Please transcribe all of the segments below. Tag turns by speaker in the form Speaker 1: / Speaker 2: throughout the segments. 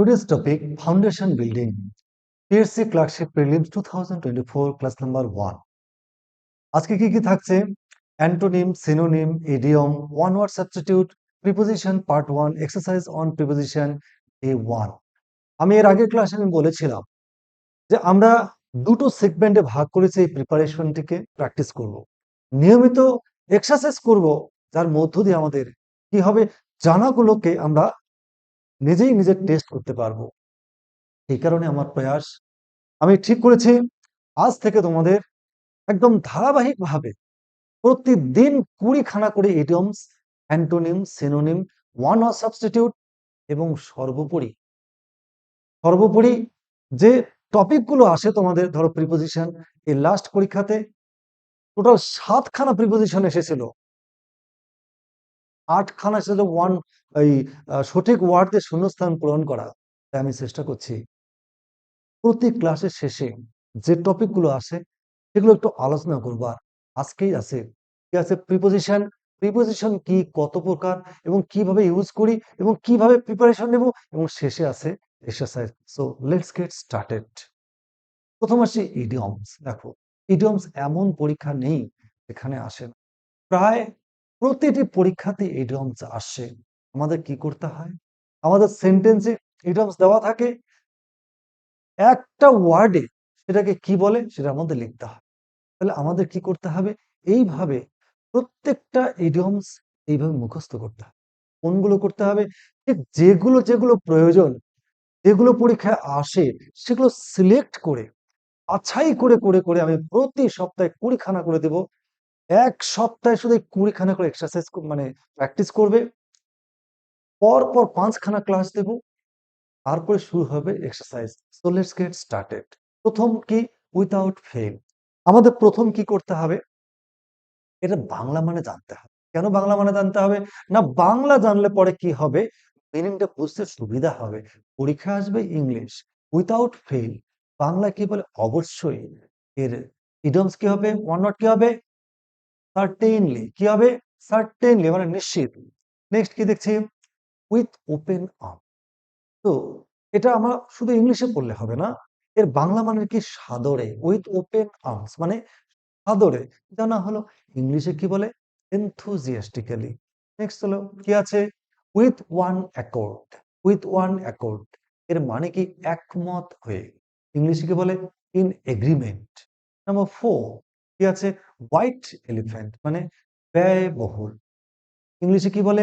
Speaker 1: Today's topic Foundation Building PSC Clerkship Prelims 2024 class number 1 আজকে কি থাকছে antonym synonym idiom one word substitute preposition part 1 exercise on preposition A1 আমি এর আগের ক্লাসে আমি বলেছিলাম যে আমরা দুটো সেগমেন্টে ভাগ করেছি এই প্রিপারেশনটিকে প্র্যাকটিস করব নিয়মিত এক্সারসাইজ করব যার মধ্য দিয়ে আমাদের কি হবে জানাগুলোকে আমরা নিজেই নিজের টেস্ট করতে পারবো এই কারণে আমার প্রয়াস আমি ঠিক করেছি আজ থেকে তোমাদের একদম ধারাবাহিকভাবে প্রতিদিন 20খানা করে idioms antonym synonym one word substitute এবং সর্বোপরি যে টপিকগুলো আসে তোমাদের ধরো প্রিপোজিশন এই লাস্ট পরীক্ষাতে টোটাল 7খানা প্রিপোজিশন এসেছিল 8খানা এসেছিল এই সঠিক ওয়ার্ড দিয়ে শূন্যস্থান পূরণ করা তাই আমি চেষ্টা করছি প্রতি ক্লাসের শেষে যে টপিকগুলো আসে সেগুলো একটু আলোচনা করবার আজকেই আছে কি আছে প্রিপোজিশন কি কত প্রকার এবং কিভাবে ইউজ করি এবং কিভাবে প্রিপারেশন নেব এবং শেষে আছে exercise so let's get started প্রথম আসি ইডিয়মস দেখো ইডিয়মস এমন পরীক্ষা নেই এখানে আসে না প্রায় প্রতিটি পরীক্ষাতে ইডিয়মস আসে আমাদের কি করতে হয় আমাদের সেন্টেন্সে ইডিয়মস দেওয়া থাকে একটা ওয়ার্ডে সেটাকে কি বলে সেটার মধ্যে লিখতে হয় তাহলে আমাদের কি করতে হবে এইভাবে প্রত্যেকটা ইডিয়মস এইভাবে মুখস্থ করতে হবে কোনগুলো করতে হবে ঠিক যেগুলো প্রয়োজন যেগুলো পরীক্ষায় আসে সেগুলো সিলেক্ট করে বাছাই করে করে করে আমি প্রতি সপ্তাহে 20খানা করে দেব এক সপ্তাহে শুধু 20খানা করে এক্সারসাইজ মানে প্র্যাকটিস করবে পর 5খানা ক্লাস দেব তারপরে শুরু হবে exercise so let's get started প্রথম কি উইথাউট ফেল আমাদের প্রথম কি করতে হবে এটা বাংলা মানে জানতে হবে কেন বাংলা মানে জানতে হবে না বাংলা জানলে পরে কি হবে মিনিংটা বুঝতে সুবিধা হবে পরীক্ষা আসবে ইংলিশ উইথাউট ফেল বাংলা কি বলে অবশ্যই এর ইডিয়মস কি হবে ওয়ান ওয়ার্ড কি হবে সার্টেনলি কি হবে সার্টেনলি মানে নিশ্চিত নেক্সট কি দেখছি উইথ ওপেন আর্ম তো এটা আমরা শুধু ইংলিশে পড়লে হবে না এর বাংলা মানে কি সাদরে উইথ ওপেন আর্মস মানে সাদরে জানা হলো ইংলিশে কি বলে এনথুজিয়াস্টিক্যালি নেক্সট হলো কি আছে উইথ ওয়ান অ্যাকর্ড এর মানে কি একমত হয়ে ইংলিশে কি বলে ইন এগ্রিমেন্ট নাম্বার 4 কি আছে হোয়াইট এলিফ্যান্ট মানে ব্যয়বহুল ইংলিশে কি বলে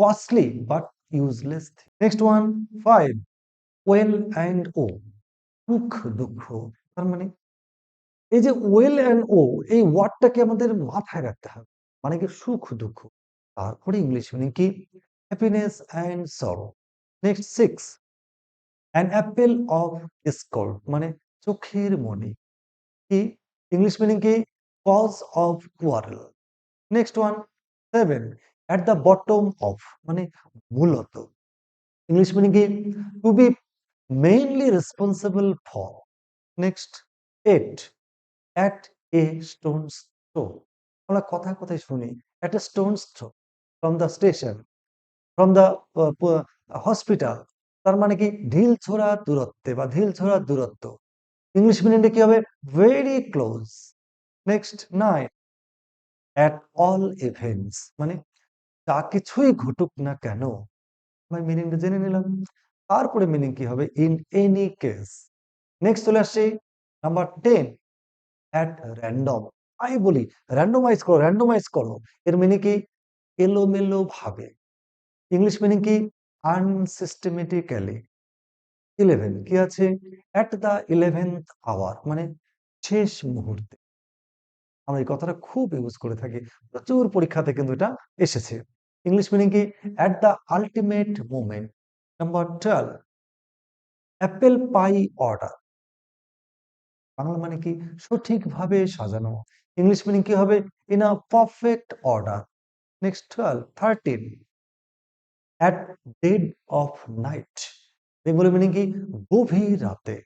Speaker 1: costly but useless next one 5 well and ও সুখ দুঃখ তার মানে এই যে ওয়েল অ্যান্ড ও এই ওয়ার্ডটাকে আমাদের মাথায় রাখতে হবে মানে কি সুখ দুঃখ তারপরে ইংলিশ মিনিং কি happiness and sorrow next 6 an apple of discord মানে চোখের মনি কি ইংলিশ মিনিং কি cause of quarrel next one 7 at the bottom of মানে মূলত ইংলিশ মিনিং কি to be mainly responsible for next 8 at a stone's throw আমরা কথায় শুনি at a stone's throw from the station from the hospital তার মানে কি ঢিল ছোড়া দূরত্বে বা ঢিল ছোড়া দূরত্ব ইংলিশ মিনিংটা কি হবে very close next 9 at all events মানে যা কিছুই ঘটুক না কেন আমরা মিনিংটা জেনে নিলাম তারপরে মিনিং কি হবে ইন এনি কেস নেক্সট চলে আসছে নাম্বার 10 অ্যাট র্যান্ডম আমি বলি র্যান্ডমাইজ করো এর মিনিং কি এলোমেলো ভাবে ইংলিশ মিনিং কি আনসিস্টেমেটিক্যালি 11 কি আছে অ্যাট দ্য 11th আওয়ার মানে শেষ মুহূর্তে আমরা এই কথাটা খুব ইউজ করে থাকি প্রচুর পরীক্ষাতে কিন্তু এটা এসেছে ইংলিশ মিনিং কি at the ultimate moment number 12 apple pie order Bangla মানে কি সঠিকভাবে সাজানো ইংলিশ মিনিং কি হবে in a perfect order next 12 13 at dead of night Bengali meaning কি গভীর রাতে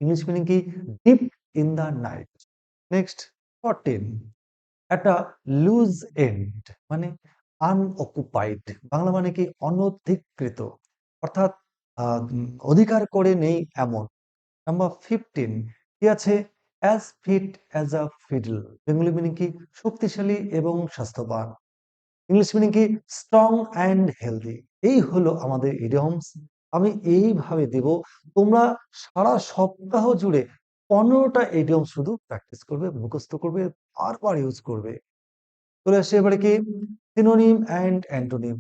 Speaker 1: ইংলিশ মিনিং কি deep in the night next 14 at a loose end মানে আনঅকুপাইড বাংলা মানে কি অনধিকৃত অর্থাৎ অধিকার করে নেই এমন। নাম্বার 15 কি আছে? As fit as a fiddle. Bengali meaning কি? শক্তিশালী এবং স্বাস্থ্যবান। ইংলিশ মিনিং কি? Strong and healthy. এই হলো আমাদের ইডিয়মস। আমি এইভাবে দেব। তোমরা সারা সপ্তাহ জুড়ে 15টা ইডিয়ম শুধু প্র্যাকটিস করবে, মুখস্থ করবে, বারবার ইউজ করবে। চলে আসছে এবারে কি? Synonym and antonym.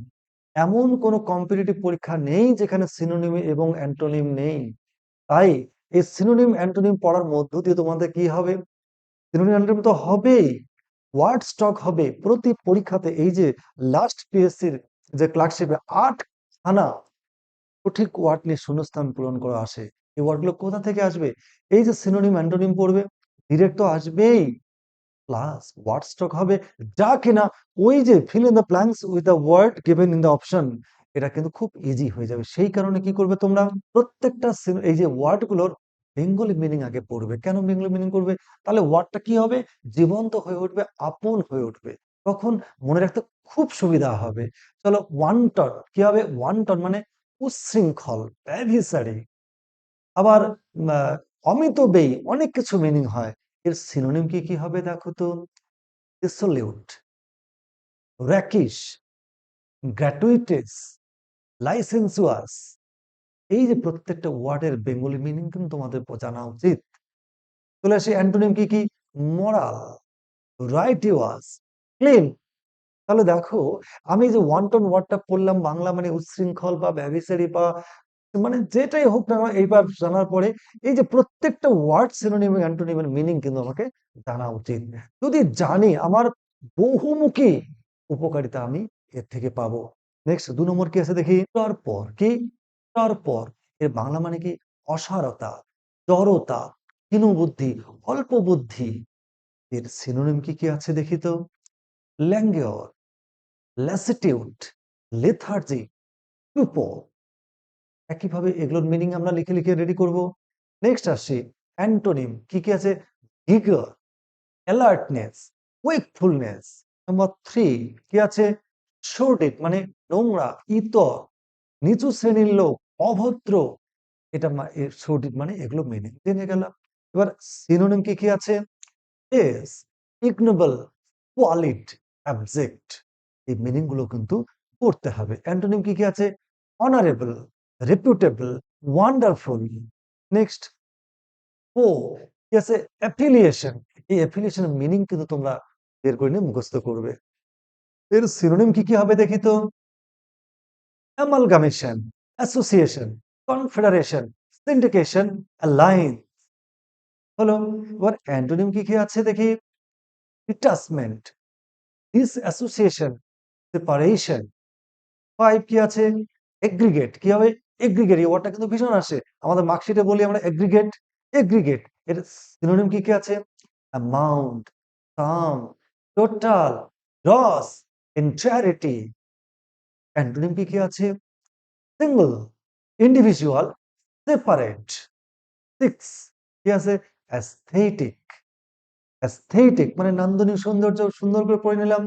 Speaker 1: এমন কোনো কম্পিটিটিভ পরীক্ষা নেই যেখানে সিনোনিম এবং অ্যান্টোনিম নেই। তাই এই সিনোনিম অ্যান্টোনিম পড়ার মধ্য দিয়ে তোমাদের কি হবে? সিনোনিম অ্যান্টোনিম তো হবেই, ওয়ার্ড স্টক হবে প্রতি পরীক্ষাতে। এই যে লাস্ট পিএসসির যে ক্লার্কশিপে 8 খানা সঠিক ওয়ার্ড নিয়ে শূন্যস্থান পূরণ করা আসে। এই ওয়ার্ডগুলো কোথা থেকে আসবে? এই যে সিনোনিম অ্যান্টোনিম পড়বে, ডিরেক্ট তো আসবেই, প্লাস ওয়ার্ড স্টক হবে, যা কিনা ওই যে fill in the blanks with the word given in the option, এটা কিন্তু খুব ইজি হয়ে যাবে। সেই কারণে কি করবে তোমরা? প্রত্যেকটা এই যে ওয়ার্ডগুলোর বেঙ্গলি মিনিং আগে পড়বে। কেন বেঙ্গলি মিনিং করবে? তাহলে ওয়ার্ডটা কি হবে? জীবন্ত হয়ে উঠবে, আপন হয়ে উঠবে। তখন মনে রাখতে খুব সুবিধা হবে। চলো, ওয়ান্টন কি হবে? ওয়ান্টন মানে উচ্ছৃঙ্খল, ব্যভিচারী। আবার অমিতব্যয়ী, অনেক কিছু মিনিং হয়। এর সিনোনিম কি কি হবে দেখো তো? ডিসোলিউট, র্যাকিশ, গ্র্যাটুইটিস, লাইসেন্সুয়াস। এই যে প্রত্যেকটা ওয়ার্ডের বেঙ্গলি মিনিং কিন্তু তোমাদের জানা উচিত। চলে আসে অ্যান্টোনিম কি কি? Moral, righteous, clean. তাহলে দেখো, আমি যে ওয়ান্টন ওয়ার্ডটা পড়লাম, বাংলা মানে উচ্ছৃঙ্খল বা ব্যভিচারী বা মানে যেটাই হোক না, এইবার জানার পরে এই যে প্রত্যেকটা ওয়ার্ড সিনোনিম এবং অ্যান্টোনিমের মিনিং কিন্তু আমাকে জানা উচিত। যদি জানি, আমার বহুমুখী উপকারিতা আমি এর থেকে পাবো। নেক্সট 2 নম্বর কি আছে দেখি? তৎপর কি? তৎপর এর বাংলা মানে কি? অসারতা, জড়তা, হীনবুদ্ধি, অল্প বুদ্ধি। এর সিনোনিম কি কি আছে দেখি তো? ল্যাঙ্গুয়ার, ল্যাসিটিউড, লেথার্জি, টুপো। একইভাবে এগুলোর মিনিং আমরা লিখে লিখে রেডি করব। নেক্সট আসি অ্যান্টোনিম কি কি আছে? ভিগর, অ্যালার্টনেস, ওয়েকফুলনেস। নাম্বার 3 কি আছে? শোরডিড মানে নোংরা, ইতর, নিচু শ্রেণীর লোক, অভদ্র। এটা শোরডিড মানে এগুলো মিনিং জেনে গেলাম। এবার সিনোনিম কি কি আছে? Yes, ignoble, quality, abject. এই মিনিং গুলো কিন্তু পড়তে হবে। অ্যান্টোনিম কি কি আছে? Honourable, reputable, wonderful. নেক্সট ও কি আছে? অ্যাফিলিয়েশন। এই অ্যাফিলিয়েশনের মিনিং কিন্তু তোমরা বের করে নিয়ে মুখস্থ করবে। এর সিনোনিম কি কি হবে দেখি তো? Amalgamation, association, confederation, syndication, alliance. হলো। এবার অ্যান্টোনিম কি কি আছে দেখি? Detachment, ডিসঅ্যাসোসিয়েশন, separation. 5 কি আছে? এগ্রিগেট। কি হবে? এগ্রিগেট। এই ওয়ার্ডটা কিন্তু ভীষণ আসে। আমাদের মার্কশিটে বলি আমরা এগ্রিগেট, এগ্রিগেট। এর সিনোনিম কি কি আছে? অ্যামাউন্ট, সাম, টোটাল, গ্রস, এন্টায়ারিটি। অ্যান্টোনিম কি কি আছে? Single, individual, separate. 6 কি আছে? অ্যাস্থেটিক, অ্যাস্থেটিক মানে নান্দনিক সৌন্দর্য, সুন্দর করে পড়ে নিলাম।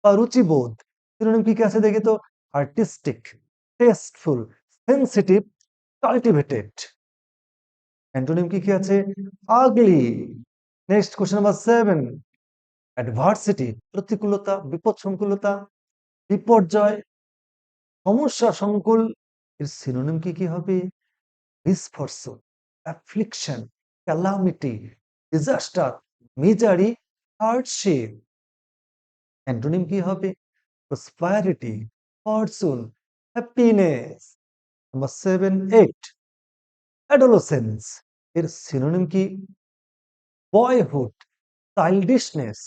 Speaker 1: বা রুচিবোধ। সিনোনিম কি কি আছে দেখি তো? Artistic, tasteful, sensitive, cultivated. Antonym কি কি আছে? আগলি। নেক্সট কোশ্চেন নাম্বার 7, অ্যাডভার্সিটি প্রতিকূলতা, বিপদসংকুলতা, বিপর্যয়, সমস্যা সংকুল। এর সিনোনিম কি কি হবে? Misfortune, affliction, calamity, disaster, misery, hardship. Antonym কি হবে? Prosperity, fortune, happiness. Number 7, 8, adolescence. এর সিনোনিম কি? Boyhood, childishness,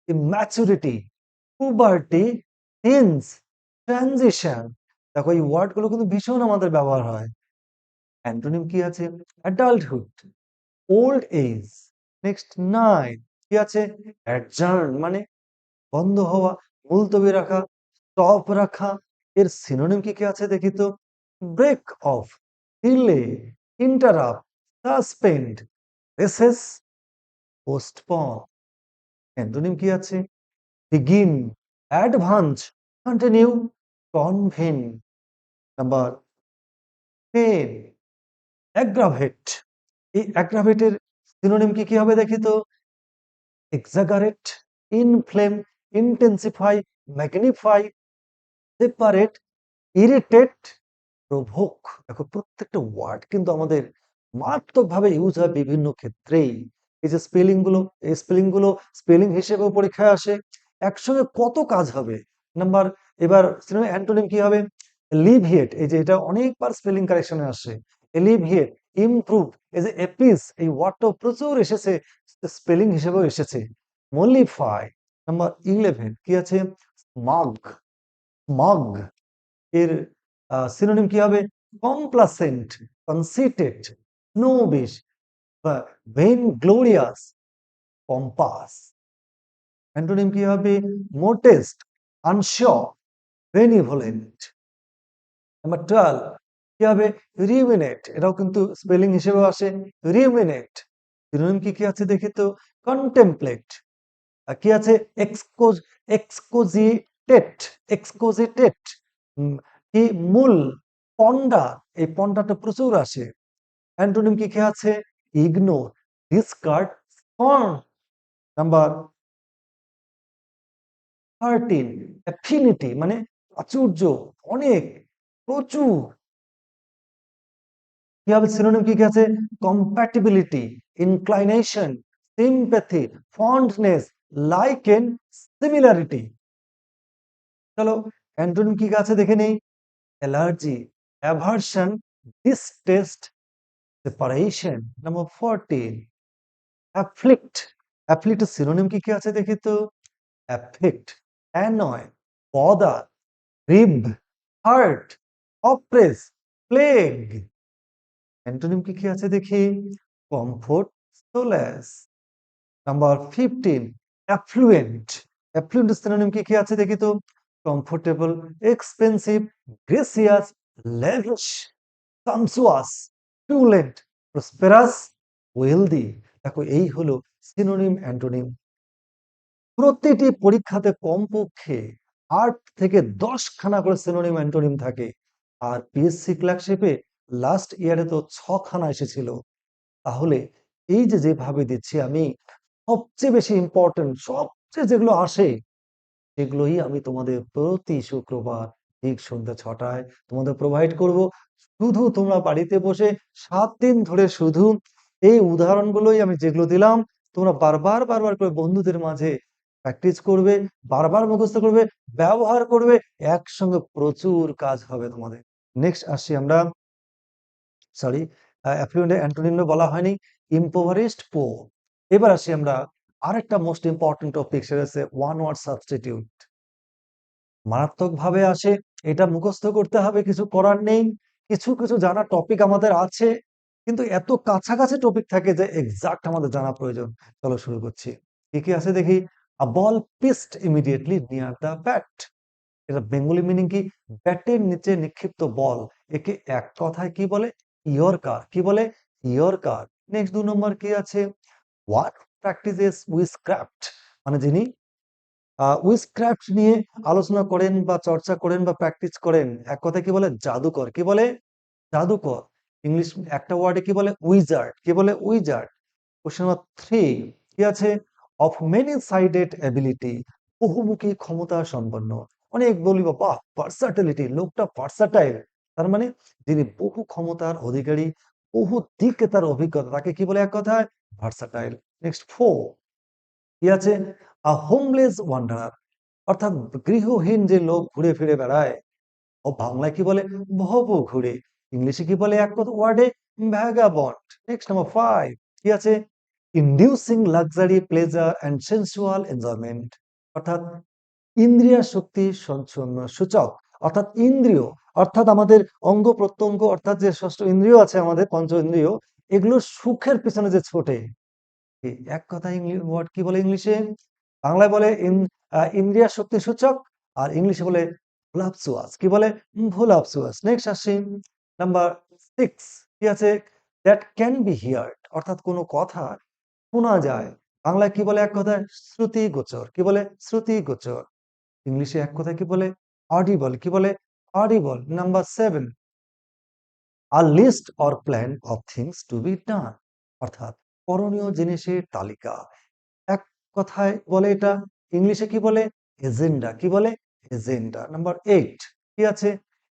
Speaker 1: immaturity, puberty, teens, transition. দেখো এই ওয়ার্ডগুলো কিন্তু ভীষণ আমাদের ব্যবহার হয়। অ্যান্টোনিম কি আছে? Adulthood, old age. নেক্সট 9 কি আছে? অ্যাডজার্ন মানে বন্ধ হওয়া, মুলতবি রাখা, স্টপ রাখা। এর সিনোনিম কি কি আছে দেখি তো? Break off, delay, interrupt, suspend, recess, postpone. Antonym কি আছে? Begin, advance, continue, convene. Number 10 aggravate. এই অ্যাগ্রাভেটের সিনোনিম কি হবে দেখি তো? Exaggerate, inflame, intensify, magnify, separate, irritate, provoke. দেখো প্রত্যেকটা ওয়ার্ড কিন্তু আমাদের মারাত্মকভাবে ইউজ হয় বিভিন্ন ক্ষেত্রেই। এই যে স্পেলিং গুলো, এই স্পেলিং গুলো স্পেলিং হিসেবেও পরীক্ষায় আসে। একসঙ্গে কত কাজ হবে। নাম্বার, এবার সিনোনিম অ্যান্টোনিম কি হবে? এলিভিয়েট, এই যে এটা অনেকবার স্পেলিং কারেকশনে আসে। এলিভিয়েট, ইমপ্রুভ, এই যে এপিস, এই ওয়ার্ডটাও প্রচুর এসেছে, স্পেলিং হিসেবেও এসেছে। মলিফাই। নাম্বার 11 কি আছে? স্মাগ, স্মাগ এর সিনোনিম কি হবে? কমপ্লাসেন্ট, কনসিটেড, স্নোবিশ, বা ভেন গ্লোরিয়াস, পম্পাস। অ্যান্টোনিম কি হবে? মোটেস্ট, আনশিওর, বেনিভোলেন্ট। নাম্বার 12 কি হবে? রিমিনেট, এটাও কিন্তু স্পেলিং হিসেবে আসে, রিমিনেট। সিনোনিম কি কি আছে দেখি তো? কন্টেমপ্লেট। কি আছে? এক্সকোজিটেট, এক্সকোজিটেট। কি? মূল, পন্ডা, এই পন্ডাটা প্রচুর আসে। অ্যান্টোনিম কি কি আছে? Ignore, discard, স্কর্ন। নাম্বার 13 অ্যাফিনিটি, মানে প্রাচুর্য, অনেক, প্রচুর। কি হবে? সিনোনিম কি কি আছে? Compatibility, inclination, sympathy, fondness, liking, similarity. চলো অ্যান্টোনিম কি কি আছে দেখে নেই। Allergy, aversion, distaste, separation. Number 14 afflict. Afflict synonym কি কি আছে দেখি তো? Affect, annoy, bother, grieve, hurt, oppress, plague. Antonym কি কি আছে দেখি? Comfort, solace. Number 15 affluent. Affluent synonym কি কি আছে দেখি তো? Comfortable, expensive, gracious, lavish, sumptuous, opulent, prosperous, wealthy. দেখো এই হলো সিনোনিম অ্যান্টোনিম। প্রতিটি পরীক্ষাতে কমপক্ষে 8 থেকে 10 খানা করে সিনোনিম অ্যান্টোনিম থাকে। আর পিএসসি ক্লার্কশিপে লাস্ট ইয়ারে তো 6 খানা এসেছিল। তাহলে এই যে যেভাবে দিচ্ছি আমি, সবচেয়ে বেশি ইম্পর্টেন্ট, সবচেয়ে যেগুলো আসে সেগুলোই আমি তোমাদের প্রতি শুক্রবার ঠিক সন্ধ্যা 6টায় তোমাদের প্রোভাইড করব। শুধু তোমরা বাড়িতে বসে 7 দিন ধরে শুধু এই উদাহরণগুলোই আমি যেগুলো দিলাম, তোমরা বারবার বারবার করে বন্ধুদের মাঝে প্র্যাকটিস করবে, বারবার মুখস্থ করবে, ব্যবহার করবে, একসঙ্গে প্রচুর কাজ হবে তোমাদের। নেক্সট আসছি আমরা, সরি, অ্যাফ্লুয়েন্ট অ্যান্টোনিম বলা হয়নি, ইম্পোভারিস্ট পো। এবার আসি আমরা আরেকটা মোস্ট ইম্পর্টেন্ট টপিক, সেটা হচ্ছে ওয়ান ওয়ার্ড সাবস্টিটিউট। মারাত্মক ভাবে আসে, এটা মুখস্থ করতে হবে, কিছু করার নেই। কিছু কিছু জানা টপিক আমাদের আছে, কিন্তু এত কাছাকাছি টপিক থাকে যে এক্সাক্ট আমাদের জানা প্রয়োজন। চলো শুরু করছি। কি কি আছে দেখি। A ball pitched immediately near the bat. এটা বেঙ্গলি মিনিং কি? ব্যাটের নিচে নিক্ষিপ্ত বল। একে এক কথায় কি বলে? ইয়র্কার। কি বলে? ইয়র্কার। নেক্সট 2 নম্বর কি আছে? হোয়াট প্র্যাকটিসেস উইজক্রাফট, মানে যিনি উইজক্রাফট নিয়ে আলোচনা করেন বা চর্চা করেন বা প্র্যাকটিস করেন, এক কথায় কি বলে? জাদুকর। কি বলে? জাদুকর। ইংলিশ একটা ওয়ার্ডে কি বলে? উইজার্ড। কি বলে? উইজার্ড। কোশ্চেন নাম্বার 3 কি আছে? অফ মেনি সাইডেড অ্যাবিলিটি, বহুমুখী ক্ষমতা সম্পন্ন। অনেক বলিব বাহ, ভার্সাটিলিটি, লোকটা ভার্সাটাইল। তার মানে যিনি বহু ক্ষমতার অধিকারী, বহু দিকে তার অভিজ্ঞতা, তাকে কি বলে এক কথায়? ভার্সাটাইল। নেক্সট 4 কি আছে? আ হোমলেস ওয়ান্ডারার, অর্থাৎ গৃহহীন যে লোক ঘুরে ফিরে বেড়ায়, ও বাংলায় কি বলে? ভব ঘুরে। ইংলিশে কি বলে এক কথা ওয়ার্ডে? ভ্যাগাবন্ড। নেক্সট নাম্বার 5 কি আছে? Inducing luxury pleasure and sensual enjoyment, অর্থাৎ ইন্দ্রিয় শক্তি সূচক। অর্থাৎ ইন্দ্রিয়, অর্থাৎ আমাদের অঙ্গ প্রত্যঙ্গ, অর্থাৎ যে ষষ্ঠ ইন্দ্রিয় আছে আমাদের, পঞ্চ ইন্দ্রিয়, এগুলো সুখের পিছনে যে ছোটে। এক কথায় ওয়ার্ড কি বলে ইংলিশে? বাংলায় বলে ইন্দ্রিয় শক্তি সূচক, আর ইংলিশে বলে ভোলাপসুয়াস। কি বলে? ভোলাপসুয়াস। নেক্সট আসি নাম্বার 6 কি আছে? দ্যাট ক্যান বি হিয়ার্ড, অর্থাৎ কোনো কথা শোনা যায়। বাংলায় কি বলে এক কথায়? শ্রুতিগোচর। কি বলে? শ্রুতিগোচর। ইংলিশে এক কথায় কি বলে? অডিবল। কি বলে? Audible. Number 7 a list or plan of things to be done, অর্থাৎ করণীয় জিনিসের তালিকা। এক কথায় বলে এটা, ইংলিশে কি বলে? এজেন্ডা। কি বলে? এজেন্ডা। নাম্বার 8 কি আছে?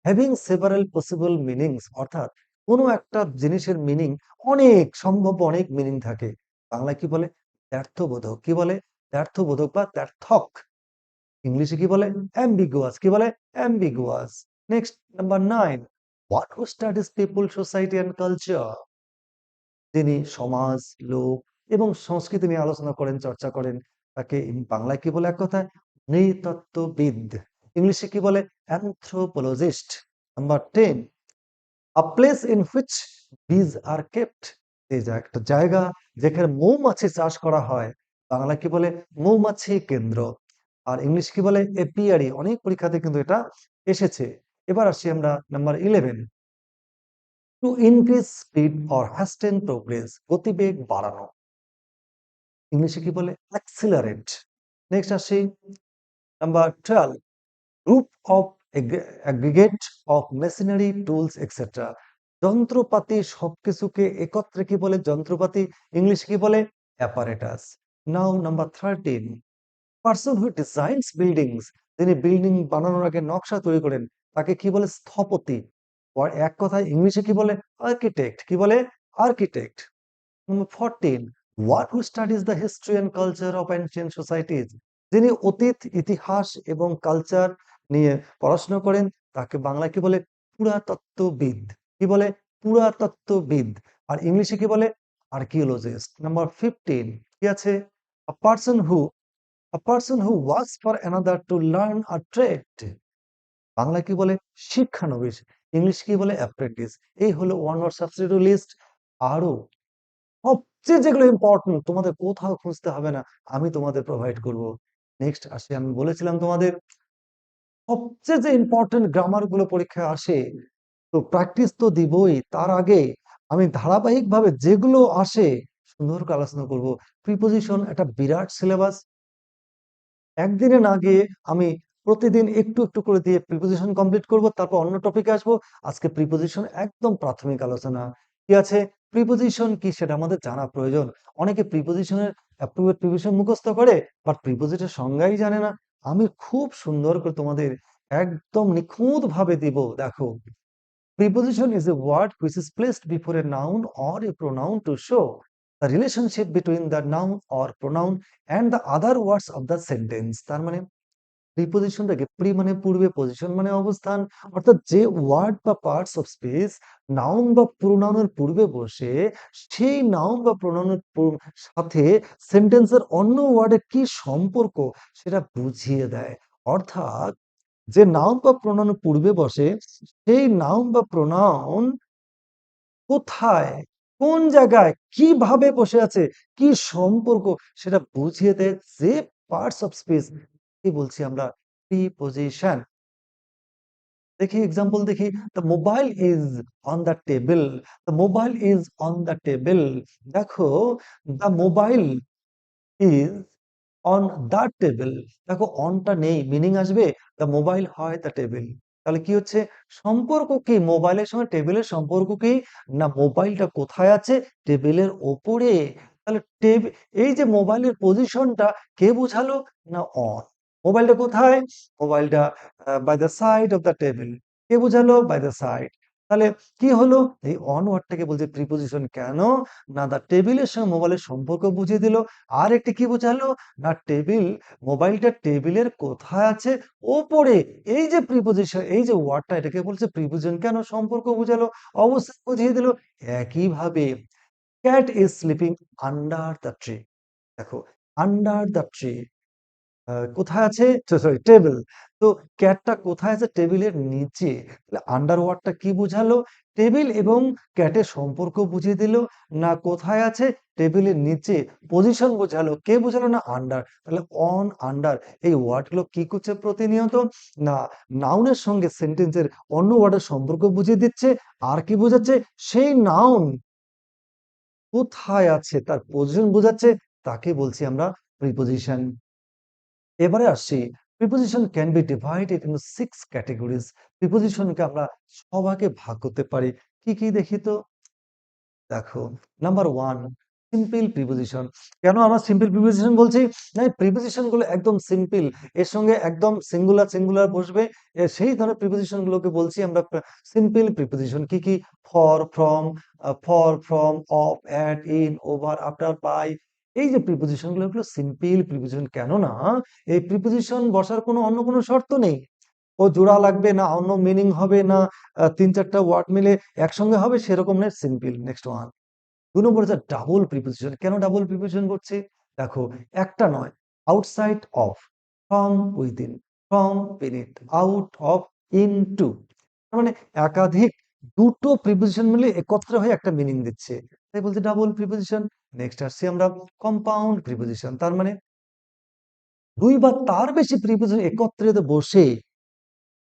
Speaker 1: হ্যাভিং সেভারাল পসিবল মিনিংস, অর্থাৎ কোনো একটা জিনিসের মিনিং অনেক সম্ভাব্য অনেক মিনিং থাকে। বাংলায় কি বলে? দ্ব্যর্থবোধক। কি বলে? দ্ব্যর্থবোধক বা দ্ব্যর্থক। ইংলিশে কি বলে? অ্যাম্বিগুয়াস। কি বলে? Ambiguous. Next number 9, what who studies people, society and culture, যিনি সমাজ, লোক এবং সংস্কৃতি নিয়ে আলোচনা করেন, চর্চা করেন, তাকে বাংলায় কি বলে? এক কথায় নৃতত্ত্ববিদ। ইংলিশে কি বলে? Anthropologist. Number 10, a place in which bees are kept, এই যে একটা জায়গা যেখানে মৌমাছি চাষ করা হয়, বাংলা কি বলে? মৌমাছি কেন্দ্র। আর ইংলিশ কি বলে? এপিয়ারি। অনেক পরীক্ষাতে কিন্তু এটা এসেছে। এবার আসি আমরা number 11, to increase speed or hasten progress, গতিবেগ বাড়ানো, ইংলিশে কি বলে? অ্যাক্সিলারেট। নেক্সট আসি number 12, group of aggregate of machinery tools etcetera, যন্ত্রপাতি সবকিছুকে একত্রে কি বলে? যন্ত্রপাতি। ইংলিশ কি বলে? Apparatus. Now number 13, person who designs buildings, যিনি বিল্ডিং বানানোর আগে নকশা তৈরি করেন, তাকে কি বলে? স্থপতি। এক কথায় ইংলিশে কি বলে? আর্কিটেক্ট। কি বলে? Architect. Number 14, what who studies the history and culture of ancient societies, যিনি অতীত, ইতিহাস এবং কালচার নিয়ে পড়াশোনা করেন, তাকে বাংলায় কি বলে? পুরাতত্ত্ববিদ। কি বলে? পুরাতত্ত্ববিদ। আর ইংলিশে কি বলে? আর্কিওলজিস্ট। নাম্বার 15 কি আছে? আ person who a person who works for another to learn a trade, বাংলায় কি বলে? শিক্ষানবিশ। ইংলিশ কি বলে? অ্যাপ্রেন্টিস। এই হলো ওয়ান ওয়ার্ড সাবস্টিটিউট লিস্ট। আরো সবচেয়ে যেগুলো ইম্পর্টেন্ট, তোমাদের কোথাও খুঁজতে হবে না, আমি তোমাদের প্রোভাইড করব। নেক্সট আসি, আমি বলেছিলাম তোমাদের সবচেয়ে যে ইম্পর্টেন্ট গ্রামার গুলো পরীক্ষায় আসে, তো প্র্যাকটিস তো দিবই, তার আগে আমি ধারাবাহিকভাবে যেগুলো আসে সুন্দর করে আলোচনা করব। প্রিপোজিশন একটা বিরাট সিলেবাস, একদিনে না গিয়ে আমি প্রতিদিন একটু একটু করে দিয়ে প্রিপোজিশন কমপ্লিট করব, তারপর অন্য টপিকে আসবো। আজকে প্রিপোজিশন একদম প্রাথমিক আলোচনা। কি আছে? প্রিপোজিশন কি সেটা আমাদের জানা প্রয়োজন। অনেকে প্রিপোজিশনের প্রিপোজিশন মুখস্থ করে, বাট প্রিপোজিটের সংজ্ঞাই জানে না। আমি খুব সুন্দর করে তোমাদের একদম নিখুঁত ভাবে দিব। দেখো, preposition is a word which is placed before a noun or a pronoun to show the relationship between the noun or pronoun and the other words of the sentence। তার মানে প্রিপোজিশনটাকে, প্রি মানে পূর্বে, পজিশন মানে অবস্থান, অর্থাৎ যে word বা parts of speech noun বা প্রোনাউনের পূর্বে বসে সেই নাউন বা প্রোনাউনের সাথে সেন্টেন্সের অন্য ওয়ার্ডের কি সম্পর্ক সেটা বুঝিয়ে দেয়। অর্থাৎ যে নাউন বা প্রোনাউনের পূর্বে বসে সেই নাউন বা প্রোনাউন কোথায়, কোন জায়গায়, কিভাবে বসে আছে, কি সম্পর্ক সেটা বুঝিয়ে দেয় যে পার্টস অফ স্পেস, কি বলছি আমরা? প্রিপজিশন। দেখি এক্সাম্পল দেখি, the mobile is on the table, the mobile is on the table. দেখো, the mobile is on the table, দেখো অনটা নেই, মিনিং আসবে দ্য মোবাইল হয় দ্য টেবিল। তাহলে কি হচ্ছে? সম্পর্ক কি মোবাইলের সঙ্গে টেবিলের সম্পর্ক কি? না, মোবাইলটা কোথায় আছে? টেবিলের ওপরে। তাহলে এই যে মোবাইলের পজিশনটা কে বোঝালো? না, অন। মোবাইলটা কোথায়? মোবাইলটা by the side of the table. কে বোঝালো? By the side. তাহলে কি হলো? এই অন ওয়ার্ডটাকে বলছে প্রিপজিশন। কেন? না, দা টেবিলের সঙ্গে মোবাইলের সম্পর্ক বুঝিয়ে দিল। আর একটি কি বোঝালো? না, মোবাইলটা টেবিলের কোথায় আছে? ওপরে। এই যে প্রিপজিশন, এই যে ওয়ার্ডটা, এটাকে বলছে প্রিপজিশন। কেন? সম্পর্ক বুঝালো, অবস্থান বুঝিয়ে দিল। একইভাবে cat is sleeping under the tree, দেখো আন্ডার দ্য ট্রি কোথায় আছে? Sorry, table. তো ক্যাটটা কোথায় আছে? টেবিলের নিচে। তাহলে আন্ডার ওয়ার্ডটা কি বুঝালো? টেবিল এবং ক্যাটের সম্পর্ক বুঝিয়ে দিল। না, কোথায় আছে? টেবিলের নিচে। পজিশন বোঝালো, কে বোঝালো? না, আন্ডার। তাহলে অন, আন্ডার, এই ওয়ার্ডগুলো কি করছে প্রতিনিয়ত? না, নাউনের সঙ্গে সেন্টেন্সের অন্য ওয়ার্ডের সম্পর্ক বুঝিয়ে দিচ্ছে। আর কি বোঝাচ্ছে? সেই নাউন কোথায় আছে তার পজিশন বোঝাচ্ছে, তাকে বলছি আমরা প্রিপজিশন। এবারে আসছি, preposition can be divided into 6 categories. প্রিপোজিশনকে আমরা ছভাগে ভাগ করতে পারি। কি কি দেখি তো? দেখো, নাম্বার 1, সিম্পল প্রিপোজিশন। কেন আমরা সিম্পল প্রিপোজিশন বলছি? না, প্রিপোজিশন গুলো একদম সিম্পল, এর সঙ্গে একদম সিঙ্গুলার সিঙ্গুলার বসবে, সেই ধরনের প্রিপোজিশন গুলোকে বলছি আমরা সিম্পল প্রিপোজিশন। কি কি? For, from, of, at, in, over, after, by. এই যে প্রিপোজিশন গুলো, এগুলো সিম্পল প্রিপোজিশন। কেননা এই প্রিপোজিশন বসার অন্য কোনো শর্ত নেই। ও জোড়া লাগবে না, অন্য মিনিং হবে না, 3-4টা ওয়ার্ড মিলে একসঙ্গে হবে, সেরকম নয়, সিম্পল। নেক্সট ওয়ান, 2 নম্বর হচ্ছে ডাবল প্রিপোজিশন। কেন ডাবল প্রিপোজিশন করছি? দেখো, একটা নয়, outside of, from within, from beneath, out of, into. তার মানে একাধিক, দুটো প্রিপোজিশন মিলে একত্রে হয়ে একটা মিনিং দিচ্ছে, তাই বলতে ডাবল প্রিপোজিশন। নেক্সট আসছি আমরা কম্পাউন্ড প্রিপোজিশন। তার মানে দুই বা তার বেশি প্রিপোজিশন একত্রিত বসে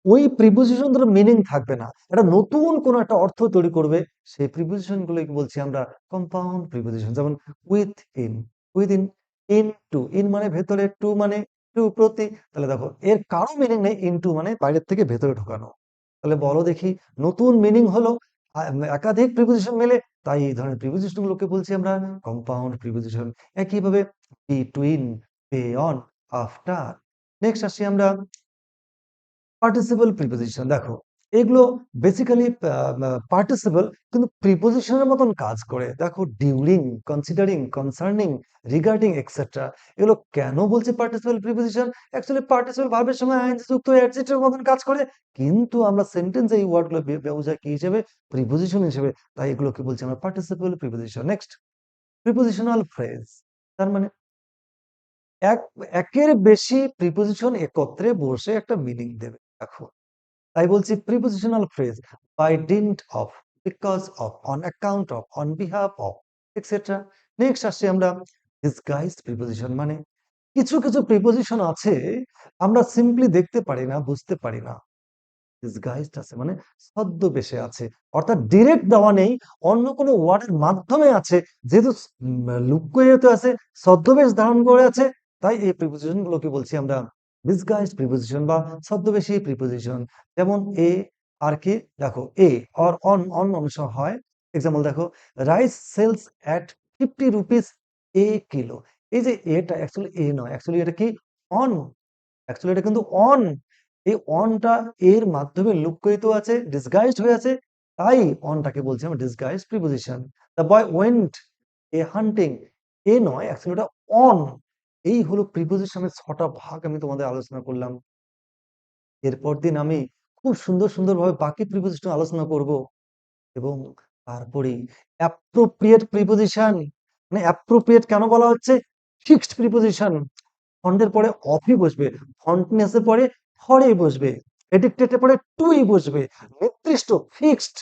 Speaker 1: ওই প্রিপোজিশন দুটোর মিনিং থাকবে না, এটা নতুন কোনো একটা অর্থ তৈরি করবে, সেই প্রিপোজিশন গুলোকে বলছি আমরা কম্পাউন্ড প্রিপোজিশন। যেমন within, within, into, in মানে ভেতরে, টু মানে টু, প্রতি। তাহলে দেখো, এর কারো মিনিং নেই, ইনটু মানে বাইরের থেকে ভেতরে ঢোকানো। তাহলে বলো দেখি, নতুন মিনিং হলো একাধিক প্রিপোজিশন মিলে, তাই এই ধরনের প্রিপোজিশন গুলোকে বলছি আমরা কম্পাউন্ড প্রিপোজিশন। একইভাবে between, pay on, after. Next আসি আমরা পার্টিসিপল প্রিপোজিশন। দেখো, এগুলো বেসিক্যালি পার্টিসিপল, কিন্তু প্রিপোজিশনের মতন কাজ করে। দেখো, during, considering, concerning, regarding, etcetera. এগুলো কেন বলছে পার্টিসিপল প্রিপোজিশন? অ্যাকচুয়ালি পার্টিসিপল ভার্বের সময় আইএনজি যুক্ত অ্যাডজেক্টিভের মতন কাজ করে, কিন্তু আমরা সেন্টেন্সে এই ওয়ার্ডগুলো ব্যবহার কি হিসেবে? প্রিপোজিশন হিসেবে। তাই এগুলোকে বলছি আমরা participle preposition. Next, prepositional phrase. তার মানে এক একের বেশি প্রিপোজিশন একত্রে বসে একটা মিনিং দেবে। দেখো, তাই বলছি prepositional phrase, by dint of, because of, on account of, on behalf of, etcetera. Next আসছি আমরা ডিসগাইজড প্রিপোজিশন। মানে কিছু কিছু প্রিপোজিশন আছে আমরা সিম্পলি দেখতে পারি না, বুঝতে পারি না, ডিসগাইজড আছে মানে ছদ্মবেশে আছে, অর্থাৎ ডিরেক্ট দেওয়া নেই, অন্য কোনো ওয়ার্ডের মাধ্যমে আছে, যেহেতু লুকিয়ে আছে, ছদ্মবেশ ধারণ করে আছে, তাই এই প্রিপোজিশন গুলোকে বলছি আমরা ডিসগাইজড প্রিপোজিশন বা ছদ্মবেশী প্রিপোজিশন। যেমন এ আর কি, দেখো, এ অর অন, অন অনুসার হয়। এক্সাম্পল দেখো, rice sells at 50 rupees a kilo. এই যে এটা অ্যাকচুয়ালি এ নয়, অ্যাকচুয়ালি এটা কি? অন। অ্যাকচুয়ালি এটা কিন্তু অন। এই অনটা এর মাধ্যমে লুক্কায়িত আছে, ডিসগাইজড হয়ে আছে, তাই অনটাকে বলছি আমরা disguised preposition. The boy went a hunting, a নয়, অ্যাকচুয়ালি এটা অন। এই হলো প্রিপোজিশনের 6টা ভাগ আমি তোমাদের আলোচনা করলাম। এরপর দিন আমি খুব সুন্দর সুন্দরভাবে বাকি প্রিপোজিশন আলোচনা করব, এবং তারপরে অ্যাপ্রোপ্রিয়েট প্রিপোজিশন। মানে অ্যাপ্রোপ্রিয়েট কেন বলা হচ্ছে? ফিক্সড প্রিপোজিশন, ফন্টের পরে অফই বসবে, ফন্টনেসের পরে ফরই বসবে, এডিক্টেটের পরে টুই বসবে, নির্দিষ্ট, ফিক্সড।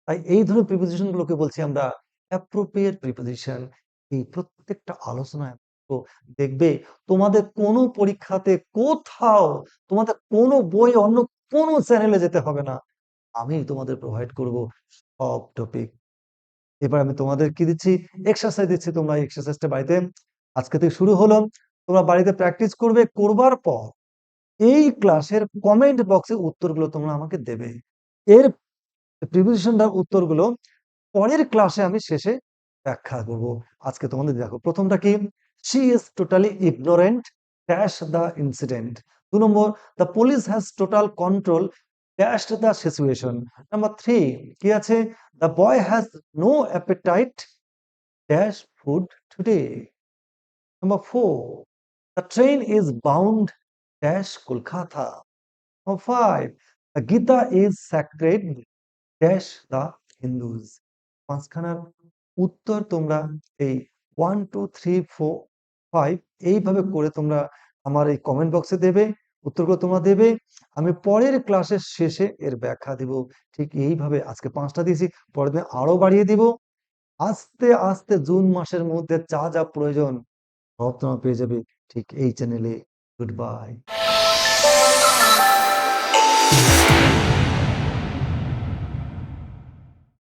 Speaker 1: তাই এই ধরনের প্রিপোজিশন গুলোকে বলছি আমরা অ্যাপ্রোপ্রিয়েট প্রিপোজিশন। এই প্রত্যেকটা আলোচনায় তো দেখবে, তোমাদের কোনো পরীক্ষাতে কোথাও, তোমাদের কোনো বই, অন্য কোনো চ্যানেলে যেতে হবে না, আমি তোমাদের প্রোভাইড করব সব টপিক। এবার আমি তোমাদের কি দিচ্ছি? এক্সারসাইজ দিচ্ছি। তোমরা এক্সারসাইজটা বাড়িতে আজকে থেকে শুরু হলো, তোমরা বাড়িতে প্র্যাকটিস করবে, করবার পর এই ক্লাসের কমেন্ট বক্সে উত্তরগুলো তোমরা আমাকে দেবে। এর প্রিপোজিশনটার উত্তরগুলো পরের ক্লাসে আমি শেষে ব্যাখ্যা করব। আজকে তোমাদের দেখো, প্রথমটা কি? She is totally ignorant dash the incident. 2 number, the police has total control dash the situation. Number 3 কি আছে? The boy has no appetite dash food today. Number 4, the train is bound dash Kolkata. Number 5, the Gita is sacred dash the Hindus. পাঁচখানার উত্তর তোমরা এই 1 2 3 4 5 এইভাবে করে তোমরা আমার এই কমেন্ট বক্সে দেবে, উত্তরগুলো তোমরা দেবে। আমি পরের ক্লাসের শেষে এর ব্যাখ্যা দিব। ঠিক এইভাবে আজকে 5টা দিয়েছি, পরের দিন আরো বাড়িয়ে দিব। আস্তে আস্তে জুন মাসের মধ্যে যা যা প্রয়োজন সব তোমরা পেয়ে যাবে ঠিক এই চ্যানেলে। Good bye.